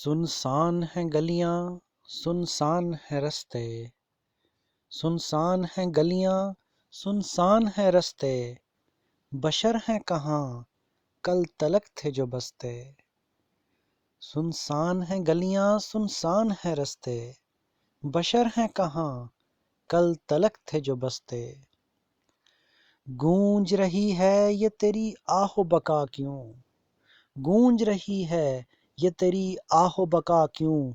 سنسان ہیں گلیاں، سنسان ہیں رستے، سنسان ہیں گلیاں، سنسان ہیں رستے، بشر ہیں کہاں کل تلک تھے جو بستے۔ سنسان ہیں گلیاں، سنسان ہیں رستے، بشر ہیں کہاں کل تلک تھے جو بستے۔ گونج رہی ہے یہ تیری آہ و بکا کیوں، گونج رہی ہے یہ تیری آہ و بکا کیوں،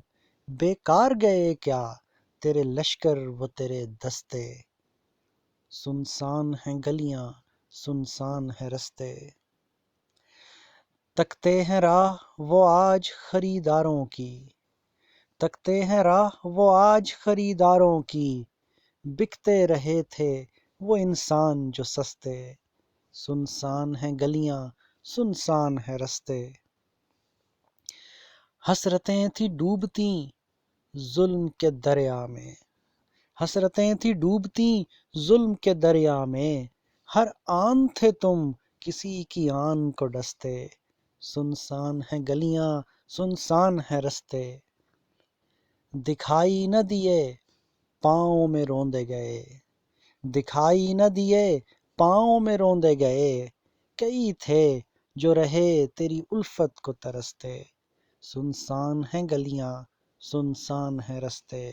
بیکار گئے کیا تیرے لشکر و تیرے دستے۔ سنسان ہیں گلیاں، سنسان ہیں رستے، تکتے ہیں راہ وہ آج خریداروں کی، تکتے ہیں راہ وہ آج خریداروں کی، بکتے رہے تھے وہ انسان جو سستے۔ سنسان ہیں گلیاں، سنسان ہیں رستے، حسرتیں تھی ڈوبتی ظلم کے دریا میں، حسرتیں تھی ڈوبتی ظلم کے دریا میں، ہر آن تھے تم کسی کی آن کو ڈستے۔ سنسان ہیں گلیاں، سنسان ہیں رستے، دکھائی نہ دیے پاؤں میں روندے گئے، دکھائی نہ دیے پاؤں میں روندے گئے، کئی تھے جو رہے تیری الفت کو ترستے۔ سنسان ہیں گلیاں، سنسان ہیں رستے،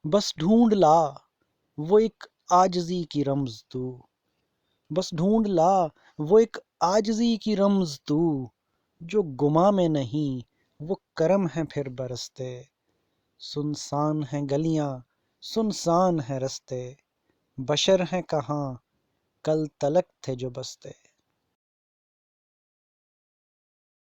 بس ڈھونڈ لا وہ ایک عاجزی کی رمز تو، بس ڈھونڈ لا وہ ایک عاجزی کی رمز تو، جو گماں میں نہیں وہ کرم ہے پھر برستے۔ سنسان ہیں گلیاں، سنسان ہیں رستے، بشر ہیں کہاں کل تلک تھے جو بستے۔